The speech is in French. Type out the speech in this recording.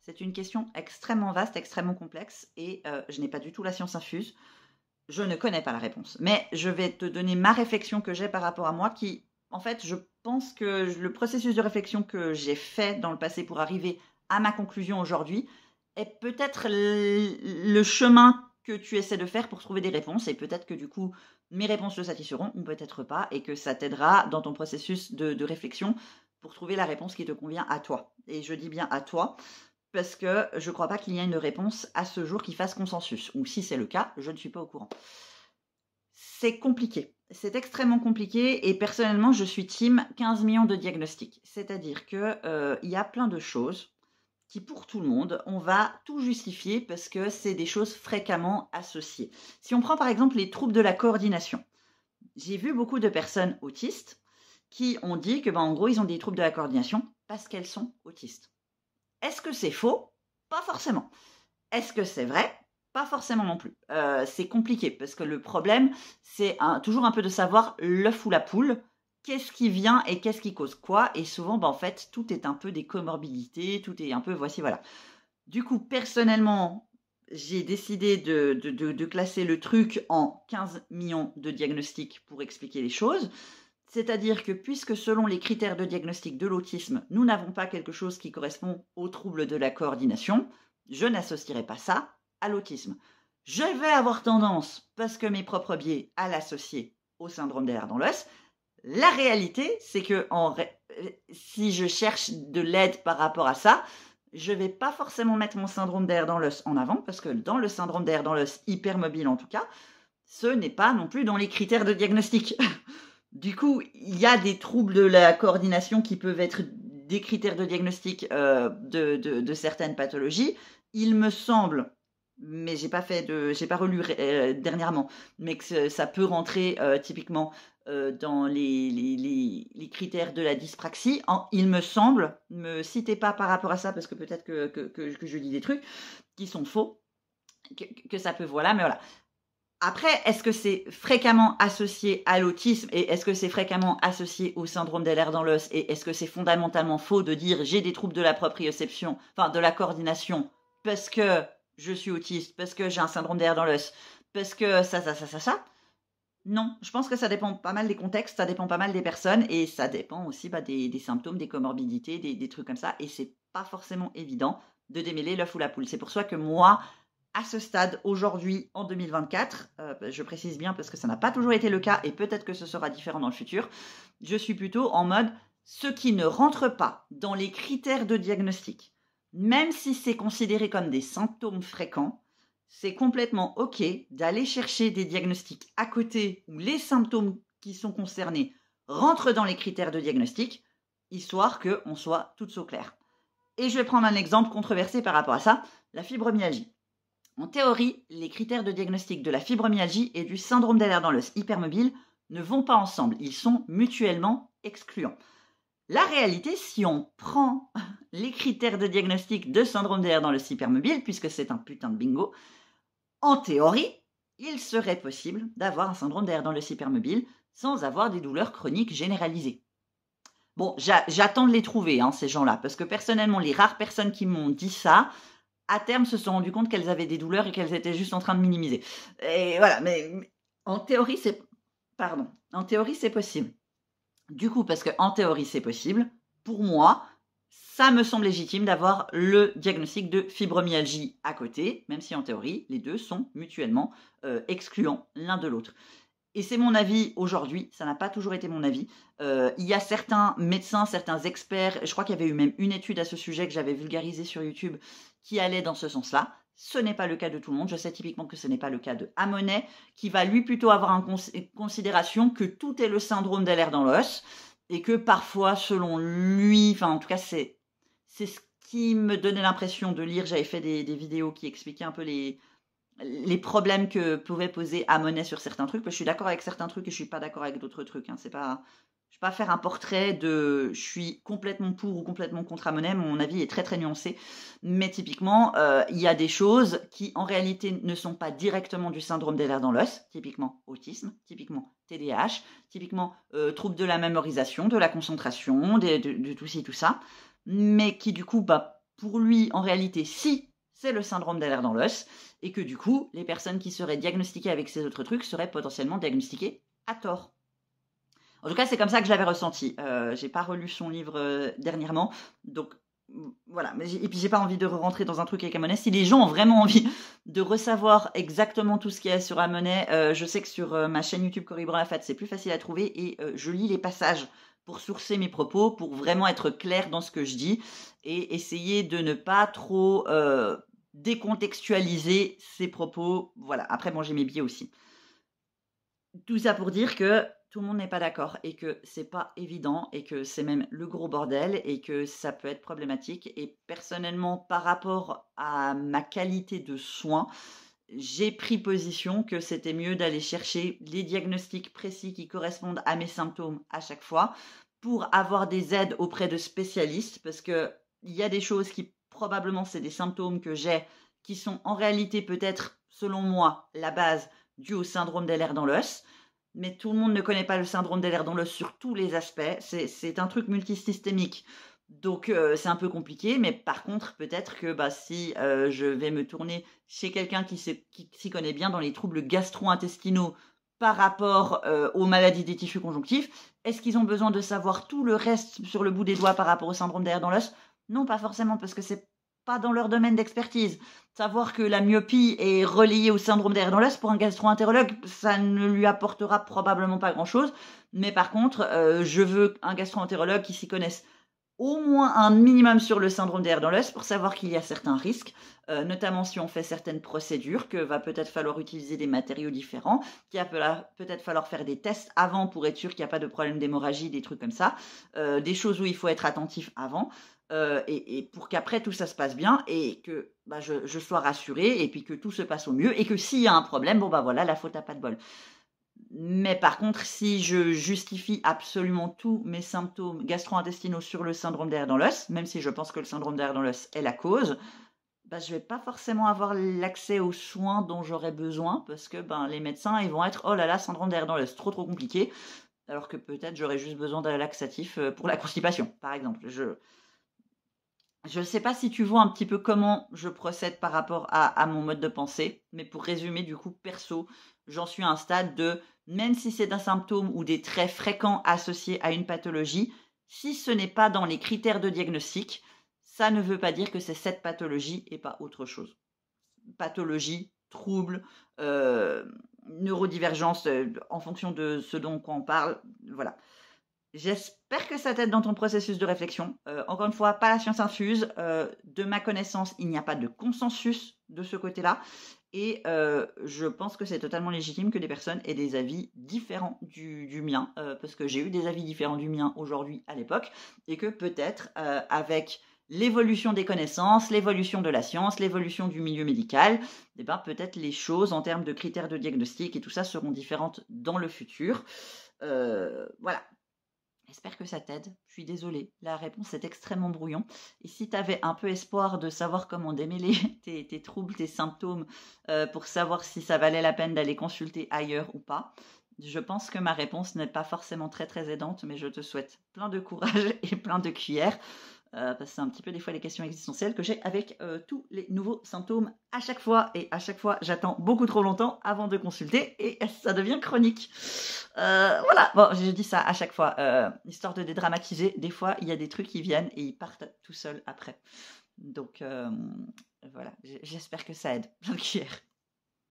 C'est une question extrêmement vaste, extrêmement complexe et je n'ai pas du tout la science infuse. Je ne connais pas la réponse. Mais je vais te donner ma réflexion que j'ai par rapport à moi qui, en fait, je pense que le processus de réflexion que j'ai fait dans le passé pour arriver à ma conclusion aujourd'hui est peut-être le chemin que tu essaies de faire pour trouver des réponses et peut-être que du coup, mes réponses te satisferont ou peut-être pas et que ça t'aidera dans ton processus de réflexion pour trouver la réponse qui te convient à toi. Et je dis bien à toi parce que je ne crois pas qu'il y ait une réponse à ce jour qui fasse consensus. Ou si c'est le cas, je ne suis pas au courant. C'est compliqué. C'est extrêmement compliqué et personnellement, je suis team 15 millions de diagnostics. C'est-à-dire qu'il y a plein de choses qui, pour tout le monde, on va tout justifier parce que c'est des choses fréquemment associées. Si on prend par exemple les troubles de la coordination, j'ai vu beaucoup de personnes autistes qui ont dit que, en gros, ils ont des troubles de la coordination parce qu'elles sont autistes. Est-ce que c'est faux? Pas forcément. Est-ce que c'est vrai? Pas forcément non plus. C'est compliqué parce que le problème, c'est toujours un peu de savoir l'œuf ou la poule. Qu'est-ce qui vient et qu'est-ce qui cause quoi? Et souvent, en fait, tout est un peu des comorbidités, tout est un peu, voici, voilà. Du coup, personnellement, j'ai décidé de classer le truc en 15 millions de diagnostics pour expliquer les choses. C'est-à-dire que puisque selon les critères de diagnostic de l'autisme, nous n'avons pas quelque chose qui correspond aux troubles de la coordination, je n'associerai pas ça à l'autisme. Je vais avoir tendance, parce que mes propres biais, à l'associer au syndrome des nerfs dans l'os. La réalité, c'est que si je cherche de l'aide par rapport à ça, je ne vais pas forcément mettre mon syndrome d'air dans l'os en avant, parce que dans le syndrome d'air dans l'os hypermobile en tout cas, ce n'est pas non plus dans les critères de diagnostic. Du coup, il y a des troubles de la coordination qui peuvent être des critères de diagnostic de certaines pathologies. Il me semble, mais j'ai pas relu dernièrement, mais que ça peut rentrer typiquement dans les critères de la dyspraxie. Il me semble, ne me citez pas par rapport à ça parce que peut-être que je dis des trucs qui sont faux, que ça peut, voilà, mais voilà. Après, est-ce que c'est fréquemment associé à l'autisme et est-ce que c'est fréquemment associé au syndrome d'Ehlers dans l'os et est-ce que c'est fondamentalement faux de dire j'ai des troubles de la proprioception, enfin de la coordination parce que je suis autiste, parce que j'ai un syndrome d'Ehlers dans l'os, parce que ça. Non, je pense que ça dépend pas mal des contextes, ça dépend pas mal des personnes et ça dépend aussi des symptômes, des comorbidités, des trucs comme ça et c'est pas forcément évident de démêler l'œuf ou la poule. C'est pour ça que moi, à ce stade, aujourd'hui, en 2024, je précise bien parce que ça n'a pas toujours été le cas et peut-être que ce sera différent dans le futur, je suis plutôt en mode ce qui ne rentre pas dans les critères de diagnostic, même si c'est considéré comme des symptômes fréquents, c'est complètement OK d'aller chercher des diagnostics à côté où les symptômes qui sont concernés rentrent dans les critères de diagnostic, histoire qu'on soit toutes au clair. Et je vais prendre un exemple controversé par rapport à ça, la fibromyalgie. En théorie, les critères de diagnostic de la fibromyalgie et du syndrome d'Ehlers dans l'os hypermobile ne vont pas ensemble, ils sont mutuellement excluants. La réalité, si on prend les critères de diagnostic de syndrome d'Ehlers dans l'os hypermobile, puisque c'est un putain de bingo, en théorie, il serait possible d'avoir un syndrome d'Ehlers dans l'os hypermobile sans avoir des douleurs chroniques généralisées. Bon, j'attends de les trouver, ces gens-là, parce que personnellement, les rares personnes qui m'ont dit ça, à terme, se sont rendues compte qu'elles avaient des douleurs et qu'elles étaient juste en train de minimiser. Et voilà, mais en théorie, c'est possible. Du coup, parce qu'en théorie, c'est possible, pour moi, ça me semble légitime d'avoir le diagnostic de fibromyalgie à côté, même si en théorie, les deux sont mutuellement excluants l'un de l'autre. Et c'est mon avis aujourd'hui, ça n'a pas toujours été mon avis. Il y a certains médecins, certains experts, je crois qu'il y avait eu même une étude à ce sujet que j'avais vulgarisée sur YouTube, qui allait dans ce sens-là. Ce n'est pas le cas de tout le monde. Je sais typiquement que ce n'est pas le cas de Amonet, qui va lui plutôt avoir en considération que tout est le syndrome d'Ehlers dans l'os, et que parfois, selon lui, enfin en tout cas c'est ce qui me donnait l'impression de lire. J'avais fait des vidéos qui expliquaient un peu les problèmes que pouvait poser Amonet sur certains trucs. Je suis d'accord avec certains trucs et je suis pas d'accord avec d'autres trucs. C'est pas, je vais pas faire un portrait de je suis complètement pour ou complètement contre Amonet. Mon avis est très très nuancé. Mais typiquement, il y a des choses qui en réalité ne sont pas directement du syndrome d'Ehlers dans l'os, typiquement autisme, typiquement TDAH, typiquement troubles de la mémorisation, de la concentration, de tout ci, tout ça, mais qui du coup, pour lui, en réalité, si c'est le syndrome d'Ehlers dans l'os, et que du coup, les personnes qui seraient diagnostiquées avec ces autres trucs seraient potentiellement diagnostiquées à tort. En tout cas, c'est comme ça que je l'avais ressenti. J'ai pas relu son livre dernièrement, donc voilà. Et puis j'ai pas envie de rentrer dans un truc avec Amonet. Si les gens ont vraiment envie de ressavoir exactement tout ce qu'il y a sur Amonet, je sais que sur ma chaîne YouTube Cory Brun-Lafate, c'est plus facile à trouver et je lis les passages pour sourcer mes propos, pour vraiment être clair dans ce que je dis et essayer de ne pas trop décontextualiser ces propos. Voilà. Après, bon, j'ai mes biais aussi. Tout ça pour dire que tout le monde n'est pas d'accord et que c'est pas évident et que c'est même le gros bordel et que ça peut être problématique. Et personnellement, par rapport à ma qualité de soins, j'ai pris position que c'était mieux d'aller chercher les diagnostics précis qui correspondent à mes symptômes à chaque fois pour avoir des aides auprès de spécialistes parce que il y a des choses qui probablement c'est des symptômes que j'ai qui sont en réalité peut-être selon moi la base due au syndrome d'Ehlers dans l'os. Mais tout le monde ne connaît pas le syndrome d'Ehlers dans l'os sur tous les aspects. C'est un truc multisystémique. Donc, c'est un peu compliqué. Mais par contre, peut-être que si je vais me tourner chez quelqu'un qui s'y connaît bien dans les troubles gastro-intestinaux par rapport aux maladies des tissus conjonctifs, est-ce qu'ils ont besoin de savoir tout le reste sur le bout des doigts par rapport au syndrome d'Ehlers dans l'os? Non, pas forcément, parce que c'est pas dans leur domaine d'expertise. Savoir que la myopie est reliée au syndrome d'Ehlers dans l'os, pour un gastro-entérologue, ça ne lui apportera probablement pas grand-chose. Mais par contre, je veux un gastro-entérologue qui s'y connaisse au moins un minimum sur le syndrome d'Ehlers dans l'os pour savoir qu'il y a certains risques, notamment si on fait certaines procédures, que va peut-être falloir utiliser des matériaux différents, qu'il va peut-être falloir faire des tests avant pour être sûr qu'il n'y a pas de problème d'hémorragie, des trucs comme ça, des choses où il faut être attentif avant. Et pour qu'après tout ça se passe bien et que je sois rassurée et puis que tout se passe au mieux et que s'il y a un problème, voilà, la faute à pas de bol. Mais par contre, si je justifie absolument tous mes symptômes gastro-intestinaux sur le syndrome d'Ehlers dans l'os, même si je pense que le syndrome d'Ehlers dans l'os est la cause, je ne vais pas forcément avoir l'accès aux soins dont j'aurais besoin parce que les médecins ils vont être oh là là, syndrome d'Ehlers dans l'os, trop compliqué, alors que peut-être j'aurais juste besoin d'un laxatif pour la constipation, par exemple. Je ne sais pas si tu vois un petit peu comment je procède par rapport à mon mode de pensée, mais pour résumer, du coup, perso, j'en suis à un stade de, même si c'est un symptôme ou des traits fréquents associés à une pathologie, si ce n'est pas dans les critères de diagnostic, ça ne veut pas dire que c'est cette pathologie et pas autre chose. Pathologie, trouble, neurodivergence, en fonction de ce dont on parle, voilà. J'espère que ça t'aide dans ton processus de réflexion. Encore une fois, pas la science infuse. De ma connaissance, il n'y a pas de consensus de ce côté-là. Et je pense que c'est totalement légitime que des personnes aient des avis différents du mien, parce que j'ai eu des avis différents du mien aujourd'hui à l'époque, et que peut-être avec l'évolution des connaissances, l'évolution de la science, l'évolution du milieu médical, peut-être les choses en termes de critères de diagnostic et tout ça seront différentes dans le futur. Voilà. J'espère que ça t'aide. Je suis désolée, la réponse est extrêmement brouillon. Et si tu avais un peu espoir de savoir comment démêler tes troubles, tes symptômes, pour savoir si ça valait la peine d'aller consulter ailleurs ou pas, je pense que ma réponse n'est pas forcément très très aidante, mais je te souhaite plein de courage et plein de cuillères. Parce que c'est un petit peu des fois les questions existentielles que j'ai avec tous les nouveaux symptômes à chaque fois. Et à chaque fois, j'attends beaucoup trop longtemps avant de consulter et ça devient chronique. Voilà, bon, je dis ça à chaque fois, histoire de dédramatiser. Des fois, il y a des trucs qui viennent et ils partent tout seuls après. Donc voilà, j'espère que ça aide. Plein de cuillères.